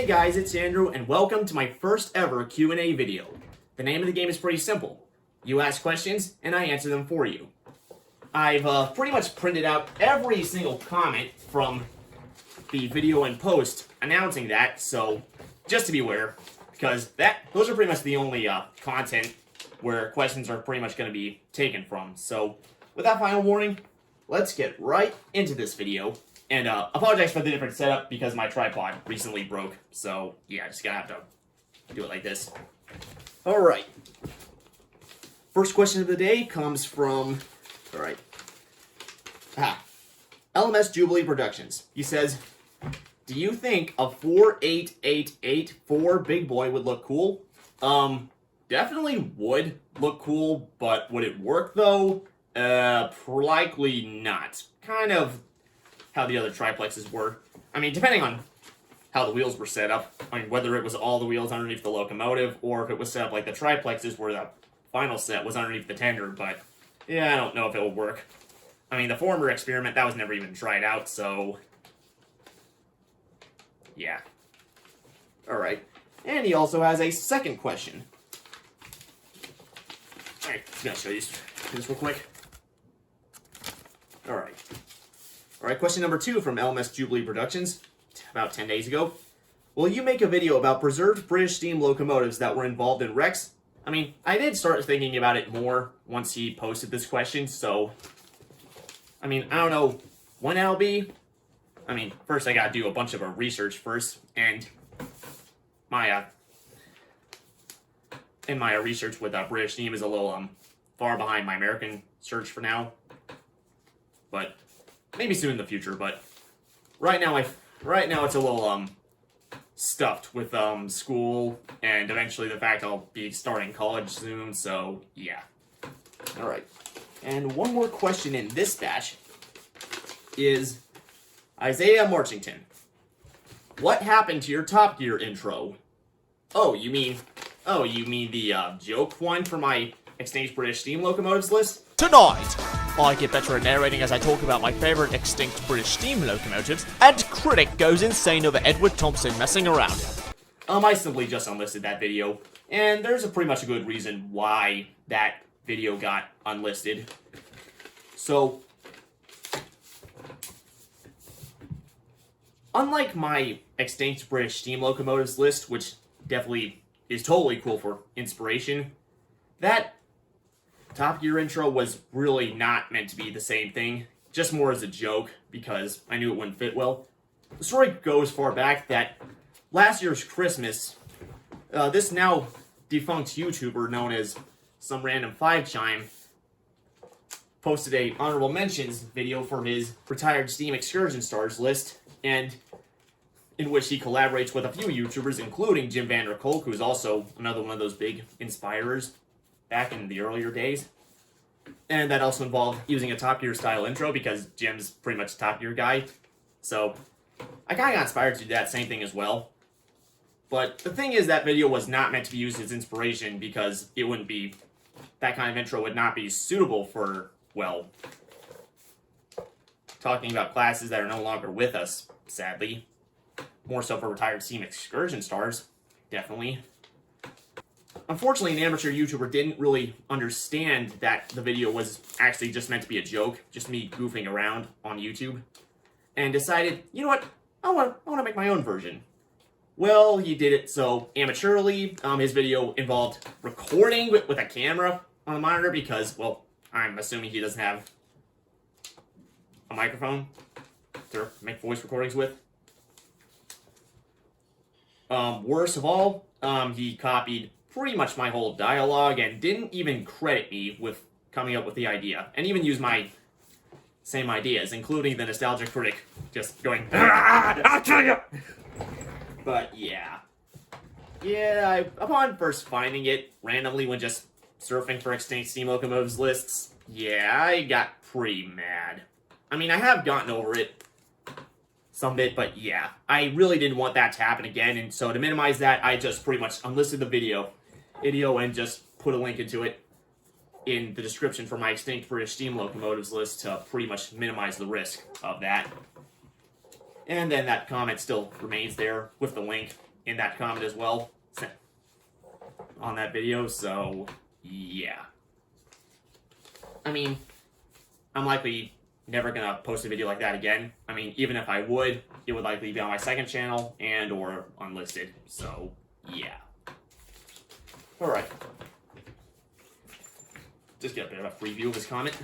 Hey guys, it's Andrew, and welcome to my first ever Q&A video. The name of the game is pretty simple. You ask questions, and I answer them for you. I've pretty much printed out every single comment from the video and post announcing that, so just to be aware, because those are pretty much the only content where questions are pretty much going to be taken from. So, with that final warning, let's get right into this video. And apologize for the different setup because my tripod recently broke. So, yeah, just gonna have to do it like this. Alright. First question of the day comes from... Alright. LMS Jubilee Productions. He says, do you think a 4888 big boy would look cool? Definitely would look cool, but would it work though? Likely not. Kind of how the other triplexes were. I mean, depending on how the wheels were set up. I mean, whether it was all the wheels underneath the locomotive, or if it was set up like the triplexes where the final set was underneath the tender, but yeah, I don't know if it will work. I mean, the former experiment, that was never even tried out, so... yeah. Alright. And he also has a second question. Alright, just gonna show you this real quick. Alright. Alright, question number 2 from LMS Jubilee Productions, about 10 days ago. Will you make a video about preserved British steam locomotives that were involved in wrecks? I mean, I did start thinking about it more once he posted this question, so... I mean, I don't know when that'll be. I mean, first I gotta do a bunch of research first, and my research with British steam is a little far behind my American search for now. But maybe soon in the future, but right now it's a little stuffed with school and eventually the fact I'll be starting college soon, so yeah. Alright. And one more question in this batch is Isaiah Marchington. What happened to your Top Gear intro? Oh, you mean the joke one for my extinct British steam locomotives list? Tonight, I get better at narrating as I talk about my favourite extinct British steam locomotives, and Critic goes insane over Edward Thompson messing around. I simply just unlisted that video, and there's a pretty much a good reason why that video got unlisted. So, unlike my extinct British steam locomotives list, which definitely is totally cool for inspiration, that Top Gear intro was really not meant to be the same thing, just more as a joke, because I knew it wouldn't fit well. The story goes far back that last year's Christmas, this now defunct YouTuber known as Some Random 5 Chime posted a honorable mentions video for his retired Steam Excursion Stars list, and in which he collaborates with a few YouTubers, including Jim Vander Kolk, who's also another one of those big inspirers back in the earlier days. And that also involved using a Top Gear style intro because Jim's pretty much a Top Gear guy. So I kind of got inspired to do that same thing as well. But the thing is, that video was not meant to be used as inspiration because it wouldn't be, that kind of intro would not be suitable for, well, talking about classes that are no longer with us, sadly. More so for retired Steam Excursion Stars, definitely. Unfortunately, an amateur YouTuber didn't really understand that the video was actually just meant to be a joke, just me goofing around on YouTube, and decided, you know what, I want to make my own version. Well, he did it so amateurly. His video involved recording with a camera on a monitor because, well, I'm assuming he doesn't have a microphone to make voice recordings with. Worst of all, he copied pretty much my whole dialogue and didn't even credit me with coming up with the idea, and even used my same ideas, including the nostalgic critic just going, I'll kill you! But yeah. Yeah, upon first finding it randomly when just surfing for extinct steam locomotives lists, yeah, I got pretty mad. I mean, I have gotten over it some bit, but yeah, I really didn't want that to happen again, and so to minimize that, I just pretty much unlisted the video and just put a link into it in the description for my extinct British steam locomotives list to pretty much minimize the risk of that. And then that comment still remains there with the link, in that comment as well on that video, so yeah. I mean, I'm likely never gonna post a video like that again. I mean, even if I would, it would likely be on my second channel and or unlisted, so yeah. Alright. Just get a bit of a preview of his comment.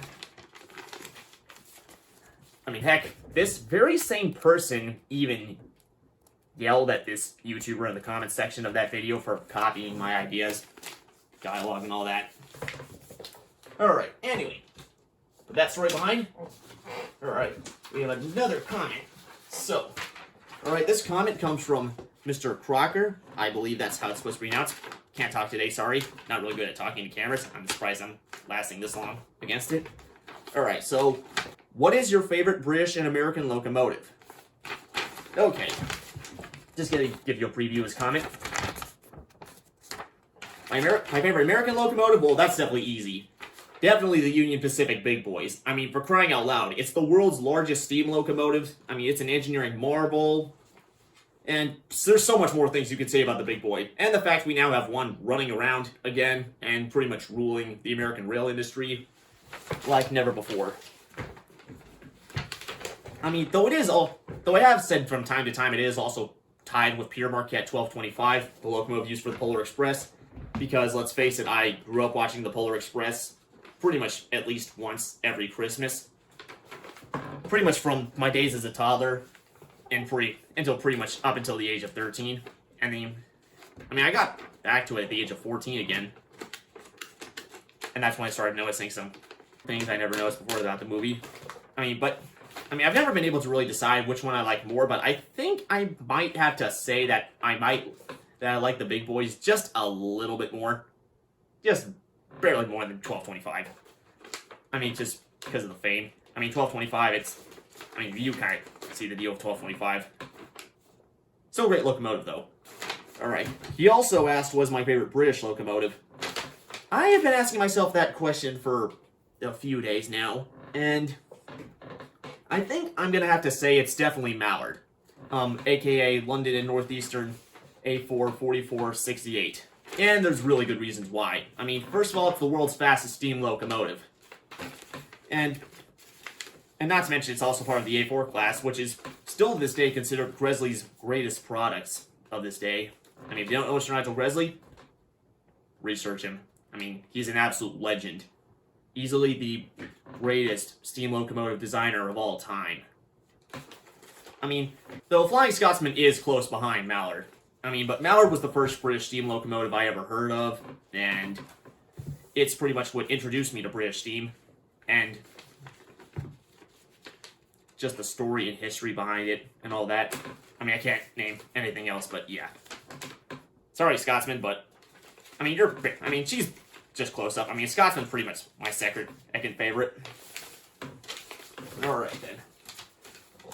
I mean, heck, this very same person even yelled at this YouTuber in the comment section of that video for copying my ideas, dialogue, and all that. Alright, anyway. Put that story behind. Alright, we have another comment. So, alright, this comment comes from Mr. Crocker. I believe that's how it's supposed to be pronounced. Can't talk today, sorry. Not really good at talking to cameras. I'm surprised I'm lasting this long against it. Alright, so, what is your favorite British and American locomotive? Okay. Just gonna give you a preview of his comment. My favorite American locomotive? Well, that's definitely easy. Definitely the Union Pacific Big Boys. I mean, for crying out loud, it's the world's largest steam locomotive. I mean, it's an engineering marvel. And there's so much more things you could say about the Big Boy. And the fact we now have one running around again and pretty much ruling the American rail industry like never before. I mean, though I have said from time to time it is also tied with Pier Marquette 1225, the locomotive used for the Polar Express. Because, let's face it, I grew up watching the Polar Express pretty much at least once every Christmas. Pretty much from my days as a toddler and until pretty much up until the age of 13. And then, I mean, I got back to it at the age of 14 again. And that's when I started noticing some things I never noticed before about the movie. I mean, I've never been able to really decide which one I like more, but I think I might have to say that I like the Big Boys just a little bit more. Just barely more than 1225. I mean, just because of the fame. I mean, 1225, you kind of see the deal of 1225. Still a great locomotive, though. Alright. He also asked, was my favorite British locomotive? I have been asking myself that question for a few days now, and I think I'm going to have to say it's definitely Mallard. A.k.a. London and Northeastern A44468. And there's really good reasons why. I mean, first of all, it's the world's fastest steam locomotive. And not to mention, it's also part of the A4 class, which is still to this day considered Gresley's greatest products of this day. I mean, if you don't know Mr. Nigel Gresley, research him. I mean, he's an absolute legend. Easily the greatest steam locomotive designer of all time. I mean, though Flying Scotsman is close behind Mallard. I mean, but Mallard was the first British steam locomotive I ever heard of, and it's pretty much what introduced me to British steam, and just the story and history behind it, and all that. I mean, I can't name anything else, but yeah. Sorry, Scotsman, but, I mean, she's just close up. I mean, Scotsman's pretty much my second favorite. Alright, then.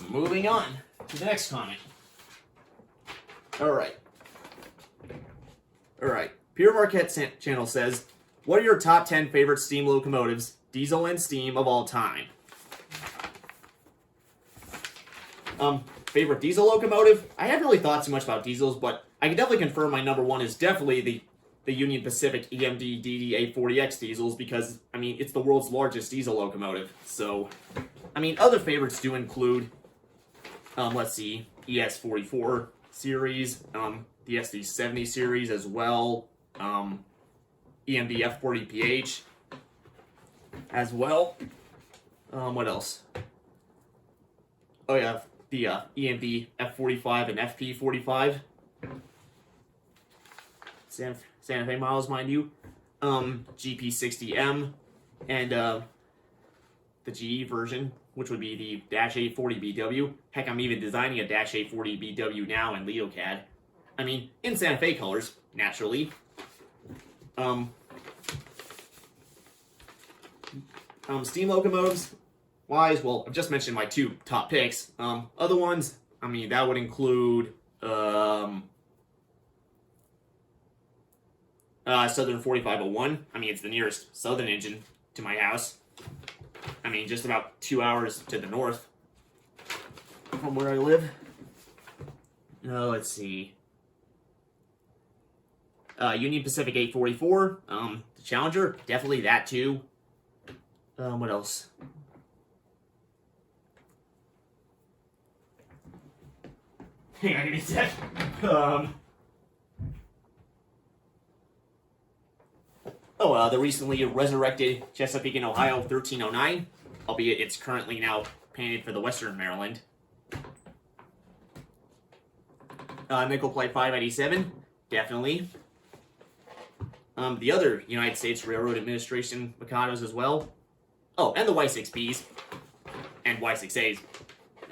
Moving on to the next comment. Alright. Pier Marquette channel says, what are your top 10 favorite steam locomotives, diesel and steam, of all time? Favorite diesel locomotive? I haven't really thought too much about diesels, but I can definitely confirm my number one is definitely the Union Pacific EMD DD840X diesels, because, I mean, it's the world's largest diesel locomotive. So, I mean, other favorites do include, let's see, ES44 series, the SD70 series as well, EMD F40PH as well. What else? Oh yeah, the EMD F45 and FP45. Santa Fe models, mind you. GP60M and the GE version, which would be the Dash 840 BW. Heck, I'm even designing a Dash 840 BW now in LeoCAD. I mean, in Santa Fe colors, naturally. Steam locomotives wise, well, I've just mentioned my two top picks. Other ones, I mean, that would include Southern 4501. I mean, it's the nearest Southern engine to my house. I mean, just about 2 hours to the north from where I live. Let's see. Union Pacific 844. The Challenger, definitely that too. What else? Hang on, give me a sec. The recently resurrected Chesapeake and Ohio 1309, albeit it's currently now painted for the Western Maryland. Nickel Plate 587, definitely. The other United States Railroad Administration Mikados as well. Oh, and the Y6Bs and Y6As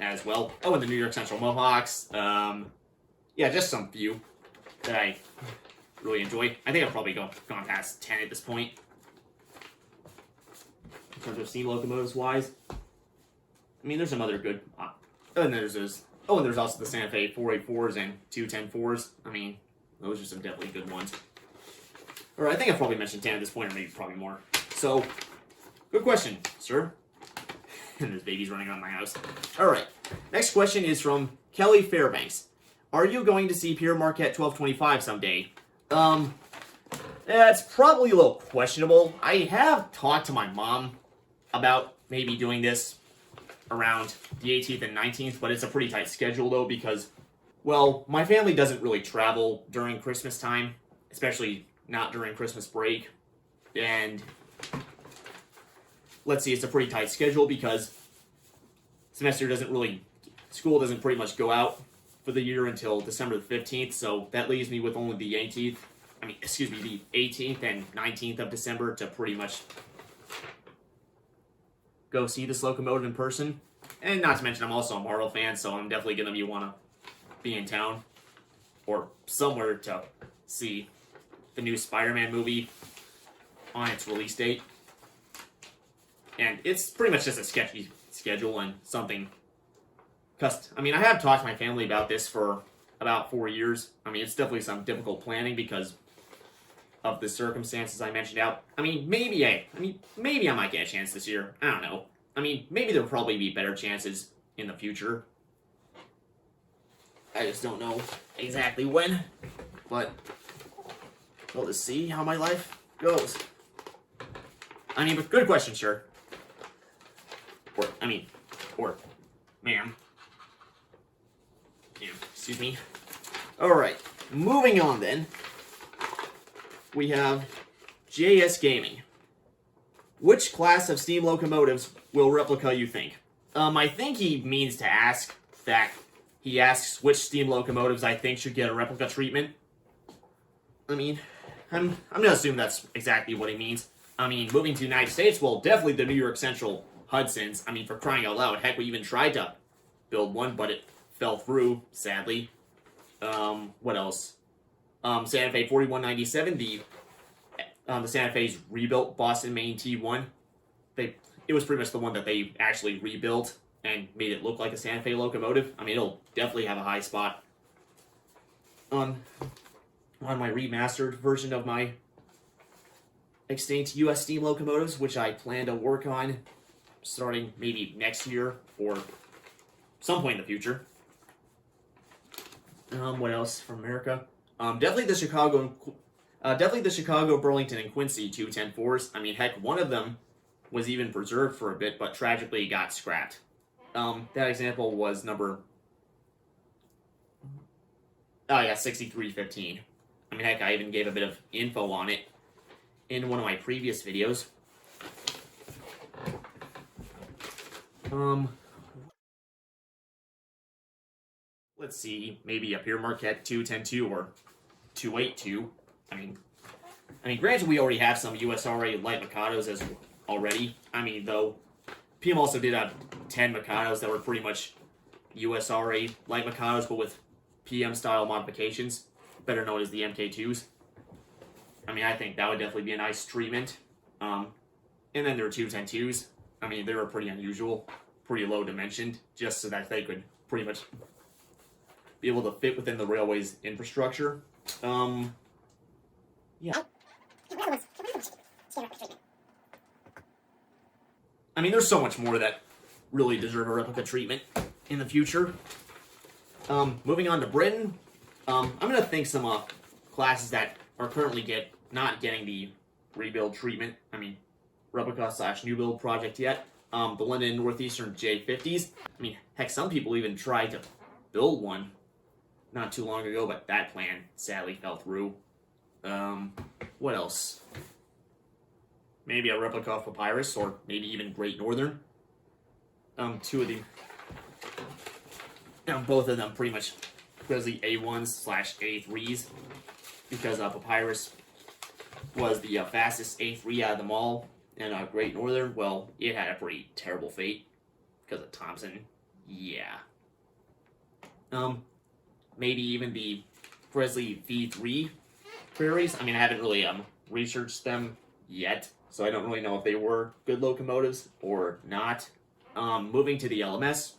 as well. Oh, and the New York Central Mohawks. Yeah, just some few that I really enjoy. I think I've probably gone past 10 at this point. In terms of steam locomotives wise. I mean, there's some other good. And there's also the Santa Fe 484s and 210-4s. I mean, those are some definitely good ones. Alright, I think I've probably mentioned 10 at this point, or maybe probably more. So, good question, sir. And there's babies running around my house. Alright, next question is from Kelly Fairbanks. Are you going to see Pier Marquette 1225 someday? It's probably a little questionable. I have talked to my mom about maybe doing this around the 18th and 19th, but it's a pretty tight schedule though because, well, my family doesn't really travel during Christmas time, especially not during Christmas break. And let's see, it's a pretty tight schedule because school doesn't pretty much go out for the year until December the 15th, so that leaves me with only the 18th and 19th of December to pretty much go see this locomotive in person. And not to mention, I'm also a Marvel fan, so I'm definitely going to want to be in town or somewhere to see the new Spider-Man movie on its release date. And it's pretty much just a sketchy schedule and something. I mean, I have talked to my family about this for about 4 years. I mean, it's definitely some difficult planning because of the circumstances I mentioned out. I mean, maybe I might get a chance this year. I don't know. I mean, maybe there'll probably be better chances in the future. I just don't know exactly when. But we'll just see how my life goes. I mean, but good question, sir. Or ma'am. Excuse me. Alright, moving on then. We have JS Gaming. Which class of steam locomotives will replica you think? I think he means to ask that. He asks which steam locomotives I think should get a replica treatment. I mean, I'm gonna assume that's exactly what he means. I mean, moving to the United States, well, definitely the New York Central Hudsons. I mean, for crying out loud, heck, we even tried to build one, but it fell through, sadly. What else? Santa Fe 4197, the Santa Fe's rebuilt Boston Maine T1. It was pretty much the one that they actually rebuilt and made it look like a Santa Fe locomotive. I mean, it'll definitely have a high spot on my remastered version of my extinct U.S. steam locomotives, which I plan to work on starting maybe next year or some point in the future. What else from America? Definitely the Chicago, Burlington, and Quincy 210-4s. I mean, heck, one of them was even preserved for a bit, but tragically got scrapped. That example was number 6315. I mean, heck, I even gave a bit of info on it in one of my previous videos. Let's see, maybe a Pier Marquette 210-2 or 282. I mean, granted, we already have some USRA light Mikados already. I mean, though, PM also did have 10 Mikados that were pretty much USRA light Mikados, but with PM-style modifications, better known as the MK2s. I mean, I think that would definitely be a nice treatment. And then there were 210-2s. I mean, they were pretty unusual, pretty low dimensioned, just so that they could pretty much be able to fit within the railway's infrastructure. Yeah. I mean, there's so much more that really deserve a replica treatment in the future. Moving on to Britain, I'm going to think some classes that are currently not getting the rebuild treatment. I mean, replica / new build project yet. The London Northeastern J50s. I mean, heck, some people even tried to build one not too long ago, but that plan sadly fell through. What else? Maybe a replica of Papyrus, or maybe even Great Northern. Two of the, both of them pretty much Grizzly A1s / A3s, because Papyrus was the fastest A3 out of them all, and Great Northern, well, it had a pretty terrible fate because of Thompson. Yeah. Maybe even the Grizzly V3 prairies. I mean, I haven't really researched them yet, so I don't really know if they were good locomotives or not. Moving to the LMS.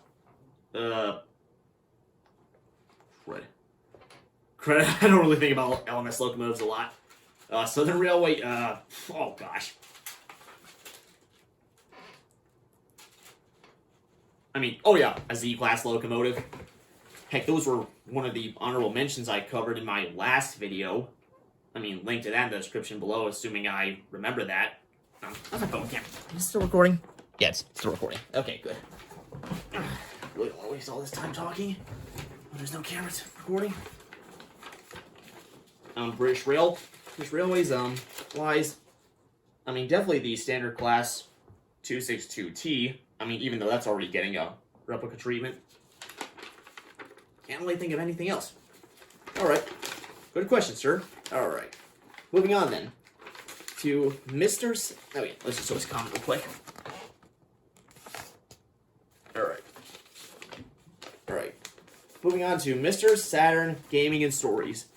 Credit. I don't really think about LMS locomotives a lot. Southern Railway. Oh gosh. I mean, oh yeah, a Z-Class locomotive. Heck, those were one of the honorable mentions I covered in my last video. I mean, link to that in the description below, assuming I remember that. How's my phone camera? Is it still recording? Yeah, it's still recording. Okay, good. Really don't want to waste all this time talking. There's no cameras recording. British Railways, wise. I mean, definitely the standard class 262T. I mean, even though that's already getting a replica treatment. Can't really think of anything else. Alright. Good question, sir. Alright. Moving on then. To Mr. Oh yeah, let's just always comment real quick. Alright. Moving on to Mr. Saturn Gaming and Stories.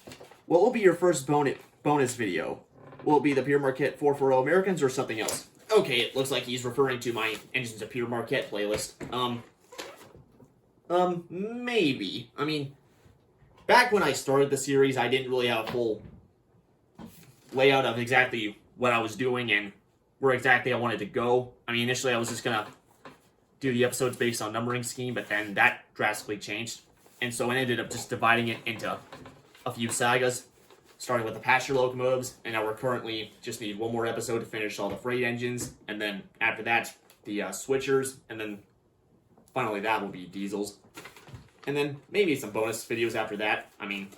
What will be your first bonus video? Will it be the Pier Marquette 440 Americans or something else? Okay, it looks like he's referring to my Engines of Pier Marquette playlist. Maybe. I mean, back when I started the series, I didn't really have a full layout of exactly what I was doing and where exactly I wanted to go. I mean, initially I was just gonna do the episodes based on numbering scheme, but then that drastically changed. And so I ended up just dividing it into a few sagas, starting with the passenger locomotives, and now we're currently just need one more episode to finish all the freight engines, and then after that, the switchers, and then finally that will be diesels. And then maybe some bonus videos after that. I mean,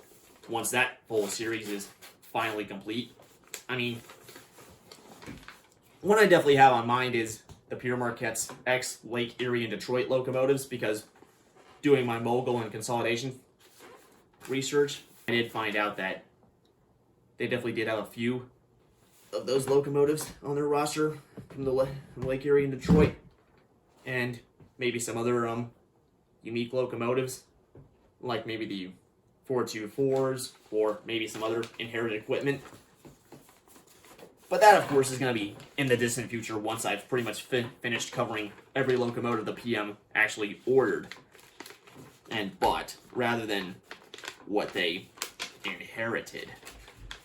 once that whole series is finally complete. I mean, one I definitely have on mind is the Pier Marquette's X Lake Erie and Detroit locomotives, because doing my mogul and consolidation research, I did find out that they definitely did have a few of those locomotives on their roster from the Lake Erie and Detroit, and maybe some other unique locomotives, like maybe the 424s or maybe some other inherited equipment. But that, of course, is going to be in the distant future once I've pretty much finished covering every locomotive the PM actually ordered and bought, rather than what they inherited.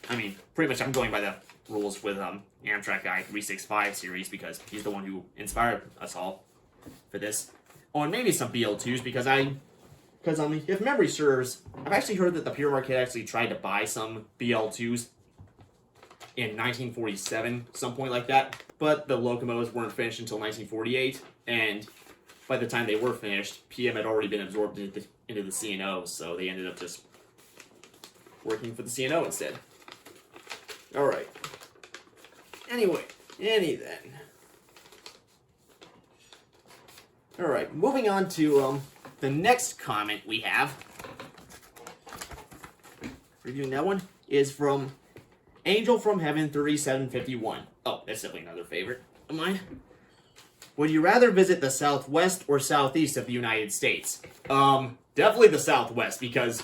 I mean, pretty much I'm going by the rules with Amtrak Guy 365 series, because he's the one who inspired us all for this. Oh, and maybe some BL2s, because if memory serves, I've actually heard that the Pier Marquette actually tried to buy some BL2s in 1947, some point like that, but the locomotives weren't finished until 1948, and by the time they were finished, PM had already been absorbed into the CNO, so they ended up just working for the CNO instead. Alright. Anyway, then. Alright, moving on to the next comment we have. Reviewing that one is from Angel from Heaven 3751. Oh, that's definitely another favorite of mine. Would you rather visit the southwest or southeast of the United States? Definitely the southwest, because,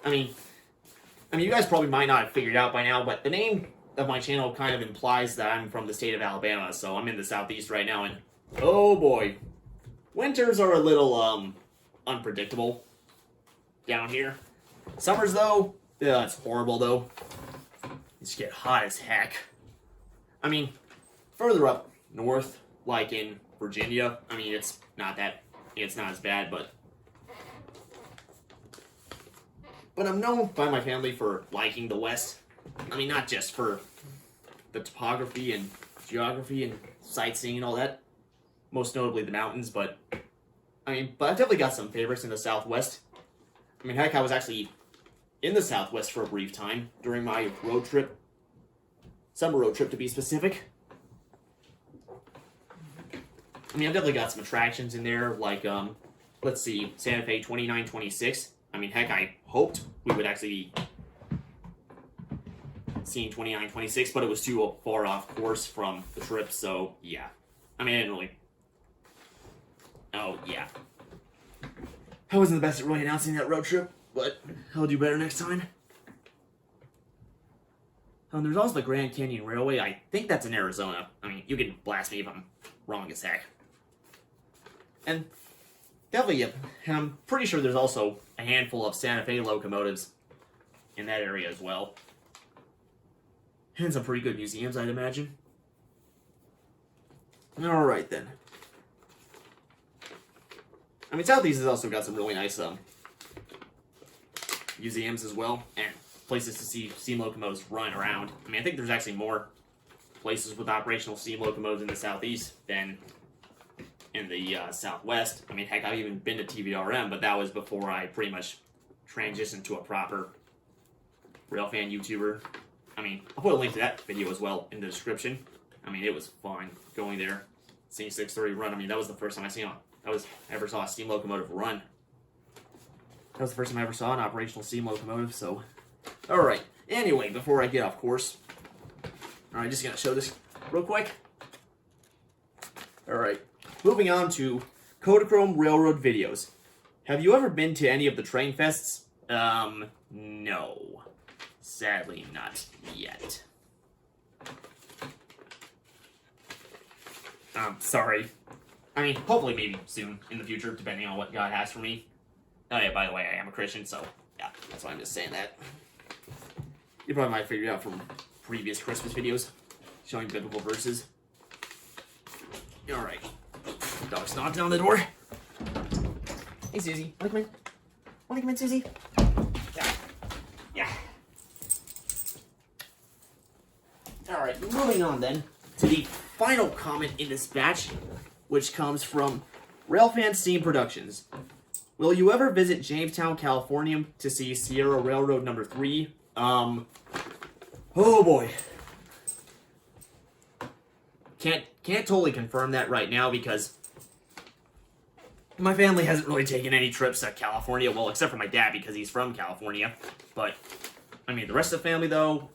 I mean, you guys probably might not have figured out by now, but the name of my channel kind of implies that I'm from the state of Alabama, so I'm in the southeast right now, and oh boy, winters are a little, unpredictable down here. Summers, though, yeah, it's horrible, though. You just get hot as heck. I mean, further up north, like in Virginia, I mean, it's not as bad, but I'm known by my family for liking the West. I mean, not just for the topography and geography and sightseeing and all that, most notably the mountains, but I've definitely got some favorites in the Southwest. I mean, heck, I was actually in the Southwest for a brief time during my road trip, summer road trip to be specific. I mean, I've definitely got some attractions in there, like, let's see, Santa Fe 2926. I mean, heck, I hoped we would actually be seeing 2926, but it was too far off course from the trip, so, yeah. I mean, I didn't really... Oh, yeah. I wasn't the best at really announcing that road trip, but I'll do better next time. There's also the Grand Canyon Railway. I think that's in Arizona. I mean, you can blast me if I'm wrong as heck. And definitely, and I'm pretty sure there's also a handful of Santa Fe locomotives in that area as well. And some pretty good museums, I'd imagine. Alright then. I mean, Southeast has also got some really nice museums as well, and places to see steam locomotives run around. I mean, I think there's actually more places with operational steam locomotives in the Southeast than in the Southwest. I mean, heck, I've even been to TVRM, but that was before I pretty much transitioned to a proper Railfan YouTuber. I mean, I'll put a link to that video as well in the description. I mean, it was fun going there, seeing 630 run. I mean, that was the first time I ever saw a steam locomotive run. That was the first time I ever saw an operational steam locomotive, so... Alright, anyway, before I get off course... Alright, just gonna show this real quick. Alright, moving on to Kodachrome Railroad videos. Have you ever been to any of the train fests? No. Sadly, not yet. Sorry. I mean, hopefully maybe soon in the future, depending on what God has for me. Oh yeah, by the way, I am a Christian, so yeah, that's why I'm just saying that. You probably might figure it out from previous Christmas videos showing biblical verses. Alright. Dog's knocking on the door. Hey, Susie. Want to come in, Susie? Yeah. Yeah. Alright, moving on then to the final comment in this batch, which comes from Railfan Steam Productions. Will you ever visit Jamestown, California to see Sierra Railroad number 3? Oh boy. Can't totally confirm that right now because my family hasn't really taken any trips to California, well, except for my dad because he's from California. But, I mean, the rest of the family though,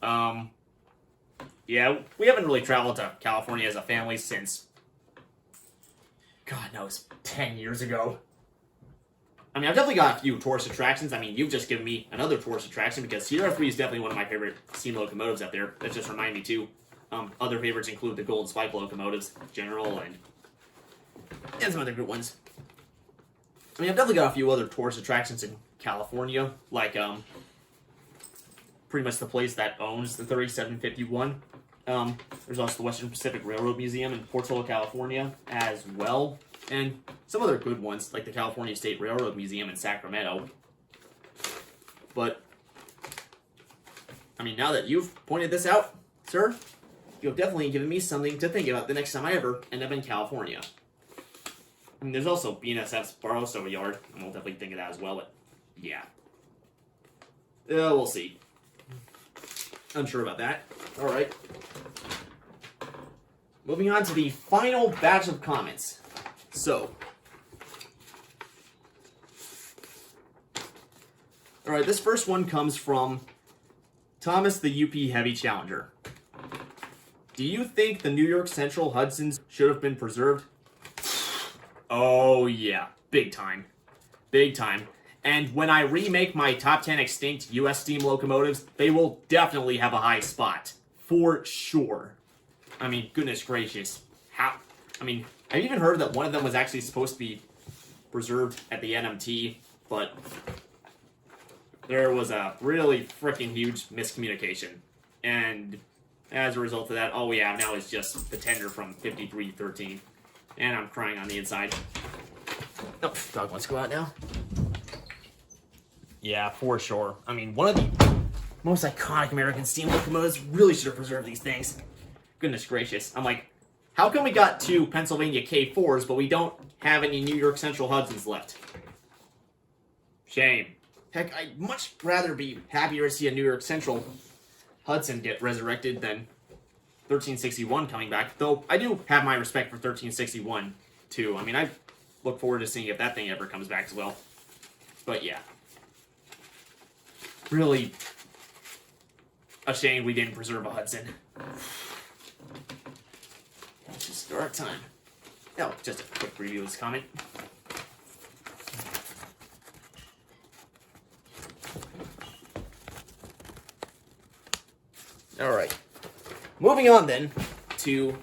yeah, we haven't really traveled to California as a family since, God knows, 10 years ago. I mean, I've definitely got a few tourist attractions. I mean, you've just given me another tourist attraction because Sierra 3 is definitely one of my favorite steam locomotives out there. That just reminded me, too. Other favorites include the Golden Spike locomotives, General, and some other good ones. I mean, I've definitely got a few other tourist attractions in California, like, pretty much the place that owns the 3751. There's also the Western Pacific Railroad Museum in Portola, California, as well. And some other good ones, like the California State Railroad Museum in Sacramento. But, I mean, now that you've pointed this out, sir, you've definitely given me something to think about the next time I ever end up in California. I mean, there's also BNSF's Barstow Yard, and we'll definitely think of that as well, but, yeah. We'll see. Unsure about that. Alright. Moving on to the final batch of comments. So, alright, this first one comes from Thomas the UP Heavy Challenger. Do you think the New York Central Hudsons should have been preserved? Oh yeah, big time. Big time. And when I remake my top 10 extinct US steam locomotives, they will definitely have a high spot. For sure. I mean, goodness gracious. How? I mean, I've even heard that one of them was actually supposed to be preserved at the NMT, but there was a really freaking huge miscommunication. And as a result of that, all we have now is just the tender from 5313. And I'm crying on the inside. Oh, dog wants to go out now. Yeah, for sure. I mean, one of the most iconic American steam locomotives. Really should have preserved these things. Goodness gracious. I'm like, how come we got 2 Pennsylvania K4s, but we don't have any New York Central Hudsons left? Shame. Heck, I'd much rather be happier to see a New York Central Hudson get resurrected than 1361 coming back. Though, I do have my respect for 1361, too. I mean, I look forward to seeing if that thing ever comes back as well. But, yeah. Really a shame we didn't preserve a Hudson. Let's just start time. Oh, just a quick review of this comment. Alright. Moving on then to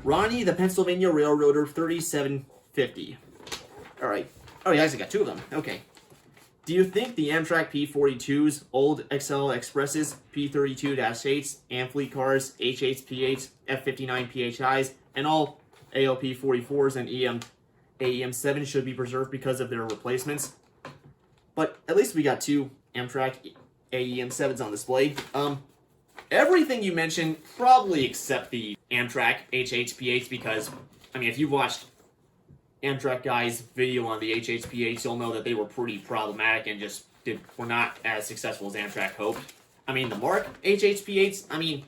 Ronny the Pennsylvania Railroader 3750. Alright. Oh, you actually got 2 of them. Okay. Do you think the Amtrak P-42s, old XL Expresses, P-32-8s, Amfleet cars, HH-P8s, F-59 PHIs, and all ALP-44s and AEM-7 should be preserved because of their replacements? But at least we got 2 Amtrak AEM-7s on display. Everything you mentioned, probably except the Amtrak HH-P8s, because, I mean, if you've watched Amtrak Guy's video on the HH-P8s, you'll know that they were pretty problematic and just were not as successful as Amtrak hoped. I mean, the Mark HH-P8s, I mean,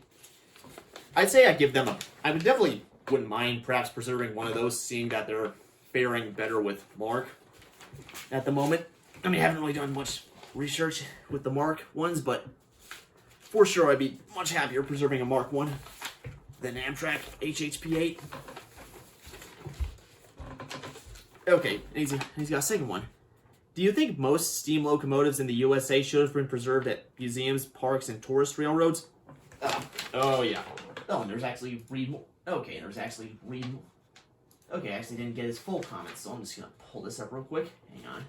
I'd say I'd give them I would definitely wouldn't mind perhaps preserving one of those, seeing that they're faring better with Mark at the moment. I mean, I haven't really done much research with the Mark ones, but for sure I'd be much happier preserving a Mark 1 than Amtrak HH-P8. Okay, he's got a second one. Do you think most steam locomotives in the USA should have been preserved at museums, parks, and tourist railroads? Oh, yeah. Oh, and there's actually read more. Okay, there's actually read more. Okay, I actually didn't get his full comments, so I'm just going to pull this up real quick. Hang on.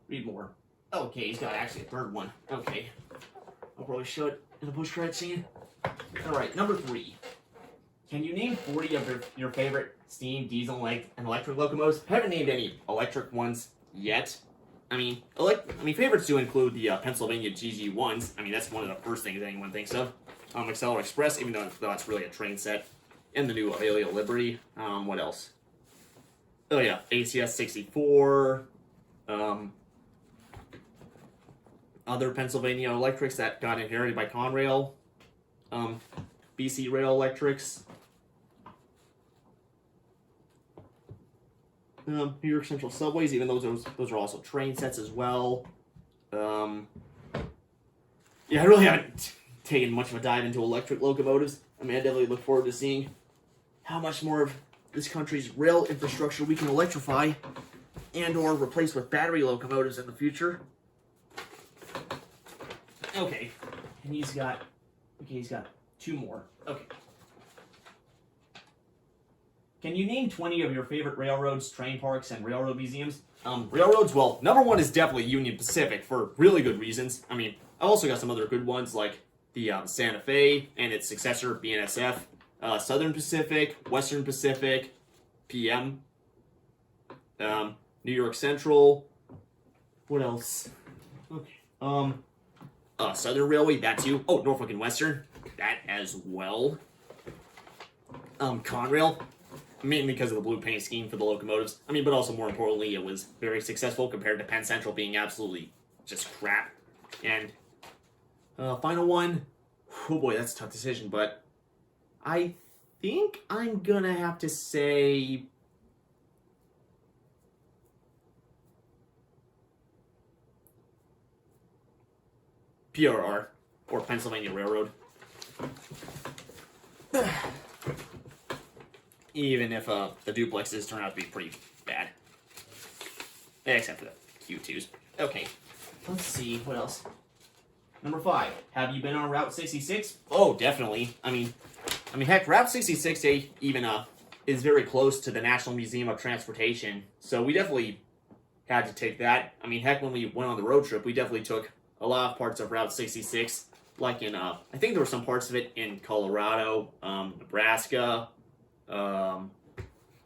Read more. Okay, he's got actually a third one. Okay. I'll probably show it in the post-credit scene. Alright, number 3. Can you name 40 of your favorite steam, diesel, and electric locomotives? I haven't named any electric ones yet. I mean, favorites do include the Pennsylvania GG1s. I mean, that's one of the first things anyone thinks of. Accelera Express, even though that's really a train set. And the new Aelia Liberty. What else? Oh yeah, ACS 64. Other Pennsylvania electrics that got inherited by Conrail. BC Rail Electrics. New York Central Subways, even though those are also train sets as well. Yeah, I really haven't taken much of a dive into electric locomotives. I mean, I definitely look forward to seeing how much more of this country's rail infrastructure we can electrify and or replace with battery locomotives in the future. Okay, and he's got 2 more. Okay. Can you name 20 of your favorite railroads, train parks, and railroad museums? Railroads, well, number 1 is definitely Union Pacific for really good reasons. I mean, I also got some other good ones like the Santa Fe and its successor, BNSF, Southern Pacific, Western Pacific, PM, New York Central. What else? Okay. Southern Railway, that too. Oh, Norfolk and Western, that as well. Conrail, mainly because of the blue paint scheme for the locomotives. I mean, but also more importantly, it was very successful compared to Penn Central being absolutely just crap. And final one, oh boy, that's a tough decision, but I think I'm gonna have to say PRR, or Pennsylvania Railroad. Even if the duplexes turn out to be pretty bad. Except for the Q2s. Okay, let's see, what else? Number 5, have you been on Route 66? Oh, definitely. I mean, heck, Route 66A even is very close to the National Museum of Transportation, so we definitely had to take that. I mean, heck, when we went on the road trip, we definitely took a lot of parts of Route 66, like in, I think there were some parts of it in Colorado, Nebraska,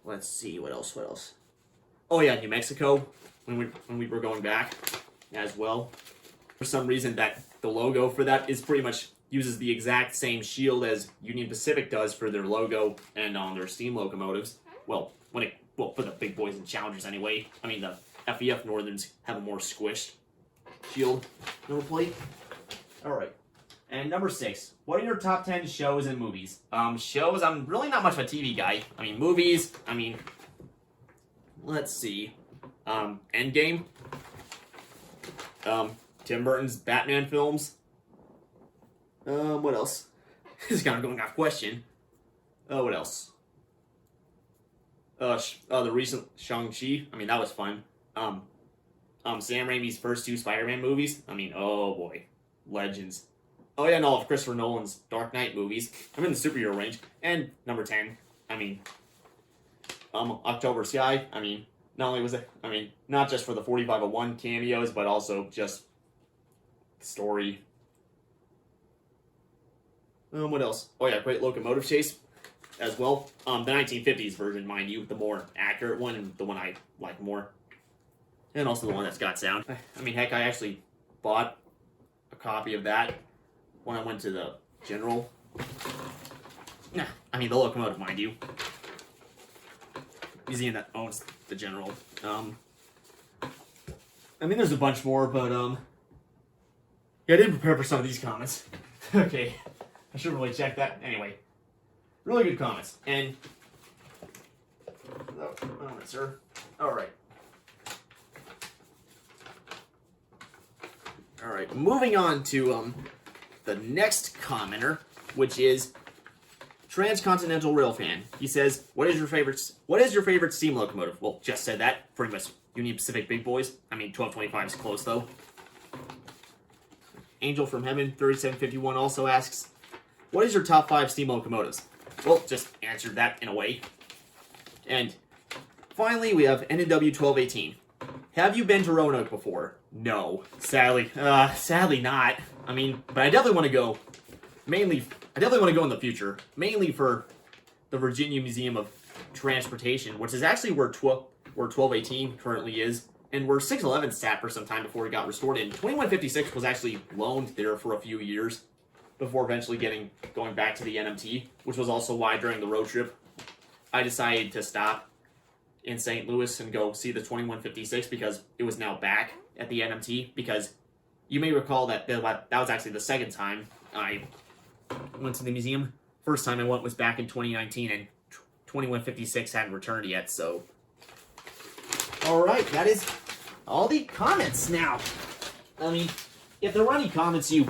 let's see, what else? Oh yeah, New Mexico, when we were going back as well. For some reason, that the logo for that is pretty much uses the exact same shield as Union Pacific does for their logo and on their steam locomotives. Well, for the big boys and challengers anyway. I mean, the FEF Northerns have a more squished shield number plate. All right. And number 6, what are your top 10 shows and movies? Shows, I'm really not much of a TV guy. I mean, movies, let's see. Endgame. Tim Burton's Batman films. What else? This is kind of going off question. What else? The recent Shang-Chi. I mean, that was fun. Sam Raimi's first 2 Spider-Man movies. I mean, oh boy. Legends. Oh yeah, and all of Christopher Nolan's Dark Knight movies. I'm in the superhero range. And number 10, October Sky. Not only was it, not just for the 4501 cameos, but also just story. What else? Oh yeah, Great Locomotive Chase as well. The 1950s version, mind you, the more accurate one, and the one I like more. And also the one that's got sound. Heck, I actually bought a copy of that when I went to the General. Nah, the Locomotive, mind you. Museum that owns the General. There's a bunch more, but, yeah, I didn't prepare for some of these comments. Okay, I should really check that. Anyway, really good comments. And, oh, moment, sir. Alright. Alright, moving on to, the next commenter, which is Transcontinental Railfan. He says, what is your favorite steam locomotive? Well, just said that. Pretty much Union Pacific big boys. 1225 is close, though. Angel from Heaven 3751 also asks, what is your top 5 steam locomotives? Well, just answered that in a way. And finally, we have NW 1218. Have you been to Roanoke before? No. Sadly not. But I definitely want to go. I definitely want to go in the future. Mainly for the Virginia Museum of Transportation, which is actually where 1218 currently is, and where 611 sat for some time before it got restored. And 2156 was actually loaned there for a few years before eventually going back to the NMT, which was also why during the road trip I decided to stop in St. Louis and go see the 2156 because it was now back at the NMT. Because you may recall that that was actually the second time I went to the museum. First time I went was back in 2019, and 2156 hadn't returned yet, so. Alright, that is all the comments now. If there were any comments you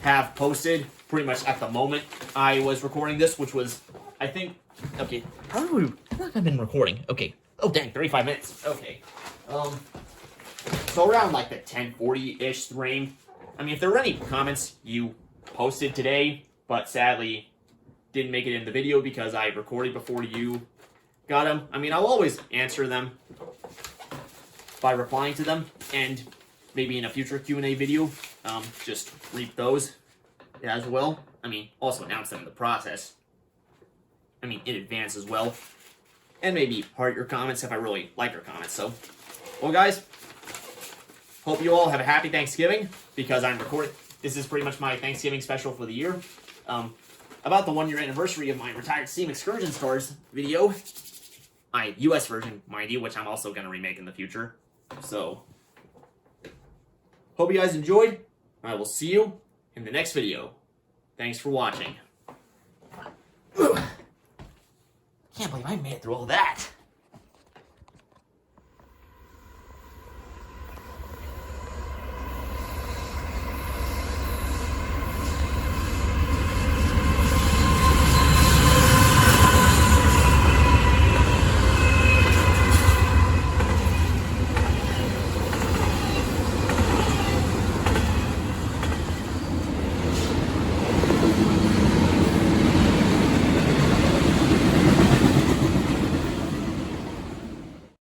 have posted, pretty much at the moment I was recording this, which was, I think, okay, how long have I been recording? Okay, oh dang, 35 minutes, okay. So around like the 10:40-ish frame. If there were any comments you posted today, but sadly didn't make it in the video because I recorded before you got them, I'll always answer them by replying to them, and maybe in a future Q&A video, just read those as well. Also announce them in the process. In advance as well. And maybe heart your comments if I really like your comments. So, well guys, hope you all have a happy Thanksgiving, because I'm recording. This is pretty much my Thanksgiving special for the year. About the 1-year anniversary of my Retired Steam Excursion Stars video. My US version, mind you, which I'm also going to remake in the future. So, hope you guys enjoyed. I will see you in the next video. Thanks for watching. Can't believe I made it through all that.